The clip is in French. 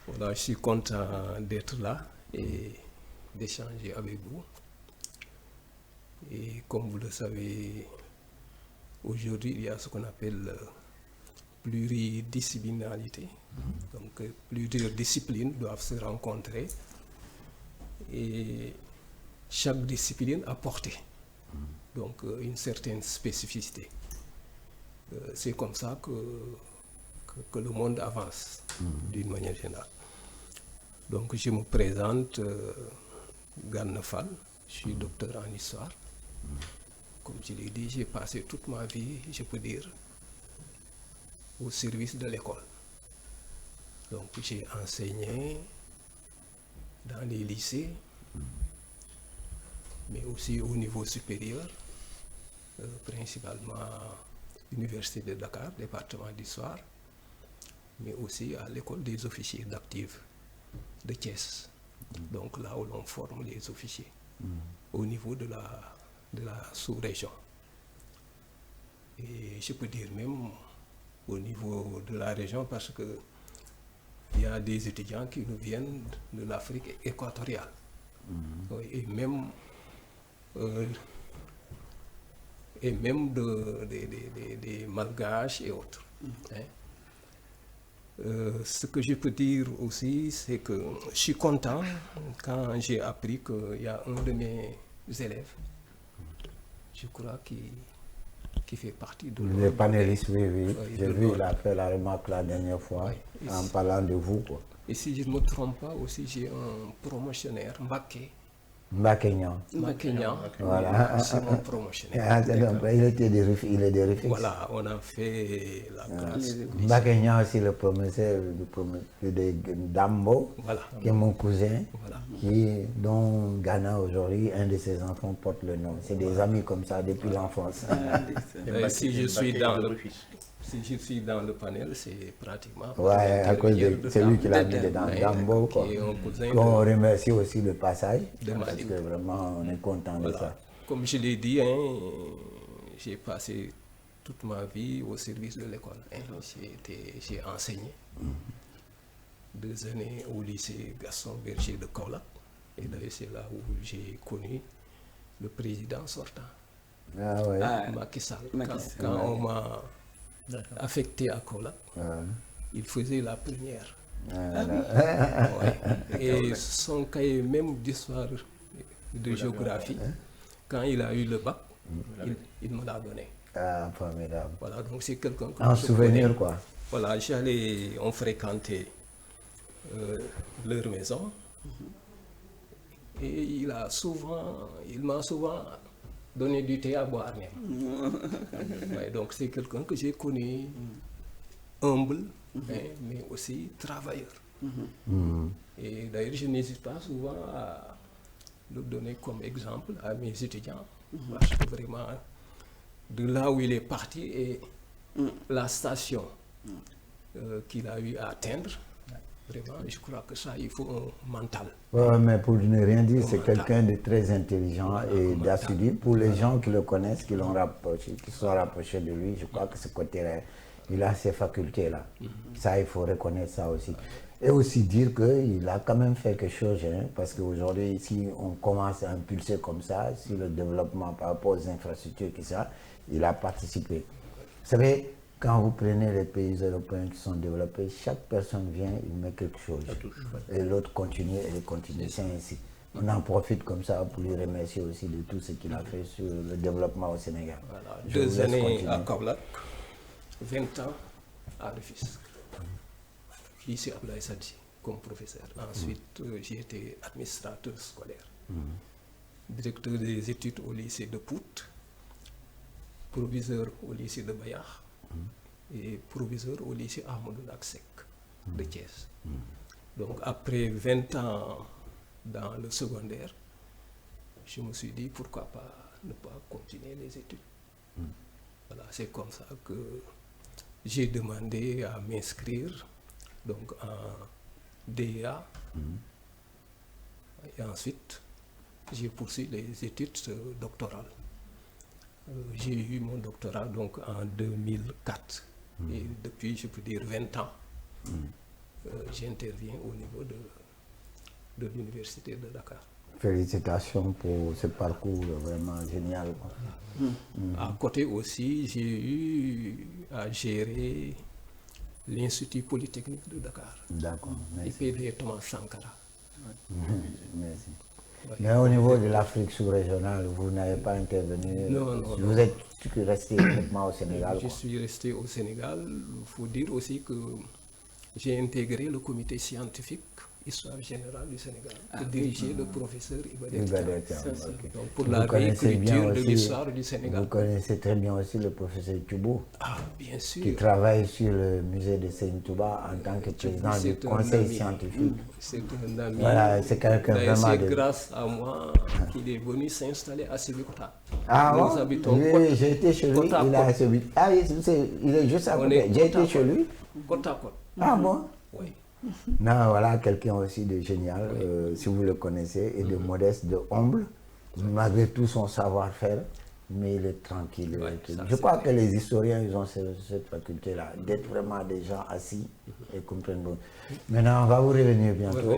Voilà, je suis content d'être là et d'échanger avec vous. Et comme vous le savez, aujourd'hui, il y a ce qu'on appelle pluridisciplinarité. Donc, plusieurs disciplines doivent se rencontrer et chaque discipline apporter donc une certaine spécificité. C'est comme ça que le monde avance d'une manière générale. Donc je me présente, Gana Fall, je suis docteur en histoire. Comme je l'ai dit, j'ai passé toute ma vie, je peux dire, au service de l'école. Donc j'ai enseigné dans les lycées, mais aussi au niveau supérieur, principalement l'Université de Dakar, département d'histoire, mais aussi à l'école des officiers d'active de Thiès. Donc là où l'on forme les officiers au niveau de la sous-région. Et je peux dire même au niveau de la région parce que il y a des étudiants qui nous viennent de l'Afrique équatoriale. Et même des Malgaches et autres. Ce que je peux dire aussi, c'est que je suis content quand j'ai appris qu'il y a un de mes élèves, je crois, qui fait partie de les panélistes, oui. J'ai vu, il a l'ordre. fait la remarque la dernière fois Oui. en parlant de vous, quoi. Et si je ne me trompe pas, aussi j'ai un promotionnaire, Mbaké. Mbakénian. Voilà, c'est mon promotionnaire. Il est des Rufisques. Voilà, on a fait la classe. Mbakénian aussi, le promoteur de Dambo, Voilà. qui est mon cousin, Voilà. dont Ghana aujourd'hui, un de ses enfants porte le nom. C'est des amis comme ça depuis l'enfance. Si je suis dans le panel, c'est pratiquement. Ouais, à cause de celui qui l'a mis dedans, Dambo, quoi. Qui est un cousin Qu'on remercie aussi le passage, de parce Mali. que vraiment, on est content de ça. Comme je l'ai dit, j'ai passé toute ma vie au service de l'école. J'ai enseigné 2 années au lycée Gaston Berger de Kaolack. Et d'ailleurs, c'est là où j'ai connu le président sortant, Ah ouais. Macky Sall. Quand on m'a affecté à Kaolack, il faisait la première. Ouais. Et son cahier même d'histoire, de géographie, quand il a eu le bac, il me l'a donné. Ah, formidable. Voilà, donc c'est quelqu'un que En je souvenir, connais. quoi. Voilà, on fréquentait leur maison. Et il m'a souvent donné du thé à boire même. Ouais, donc c'est quelqu'un que j'ai connu, humble, mais aussi travailleur. Et d'ailleurs, je n'hésite pas souvent à le donner comme exemple à mes étudiants, parce que vraiment, de là où il est parti et la station qu'il a eu à atteindre, vraiment, je crois que ça, il faut un mental. Ouais, mais pour ne rien dire, c'est quelqu'un de très intelligent et d'assidu. Pour les gens qui le connaissent, qui l'ont rapproché, qui sont rapprochés de lui, je crois que ce côté-là, il a ces facultés-là. Ça, il faut reconnaître ça aussi. Et aussi dire qu'il a quand même fait quelque chose, parce qu'aujourd'hui, ici, on commence à impulser comme ça, sur le développement par rapport aux infrastructures, il a participé. Vous savez, quand vous prenez les pays européens qui sont développés, chaque personne vient, il met quelque chose. Et l'autre continue et il continue. C'est ainsi. On en profite comme ça pour lui remercier aussi de tout ce qu'il a fait sur le développement au Sénégal. Voilà, 2 années à Kaolack, 20 ans à Rufisque. Ici, Abdoulaye Sadji, comme professeur. Ensuite, j'ai été administrateur scolaire, directeur des études au lycée de Pout, proviseur au lycée de Bayard et proviseur au lycée Ahmadou Laksek de Thiès. Donc après 20 ans dans le secondaire, je me suis dit pourquoi pas ne pas continuer les études. Voilà, c'est comme ça que j'ai demandé à m'inscrire donc en DEA. Et ensuite, j'ai poursuivi les études doctorales. J'ai eu mon doctorat donc en 2004. Et depuis, je peux dire 20 ans, j'interviens au niveau de l'université de Dakar. Félicitations pour ce parcours vraiment génial. À côté aussi, j'ai eu à gérer l'Institut Polytechnique de Dakar. D'accord, merci. IPD Thomas Sankara. Merci. Ouais. Mais au niveau de l'Afrique sous-régionale, vous n'avez pas intervenu. Non. Vous êtes resté uniquement au Sénégal. Je suis resté au Sénégal. Il faut dire aussi que j'ai intégré le comité scientifique Histoire générale du Sénégal, que dirigeait le professeur Iba Der Thiam. Donc pour la réécriture de l'histoire du Sénégal. Vous connaissez très bien aussi le professeur Thioubou, bien sûr. qui travaille sur le musée de Seyni Touba en tant que président du conseil scientifique. C'est un ami. Voilà, c'est quelqu'un vraiment C'est grâce à moi qu'il est venu s'installer à Sébikotane. Ah Nous bon? habitons Oui, j'ai été chez lui, il a celui. Ah oui, il est juste à côté. J'ai été chez lui. Côte à côte. Ah bon? Oui. Non, voilà quelqu'un aussi de génial, si vous le connaissez, et de modeste, de humble, malgré tout son savoir-faire, mais il est tranquille. Je crois que les historiens, ils ont cette faculté-là, d'être vraiment des gens assis et comprennent. Maintenant, on va vous revenir bientôt.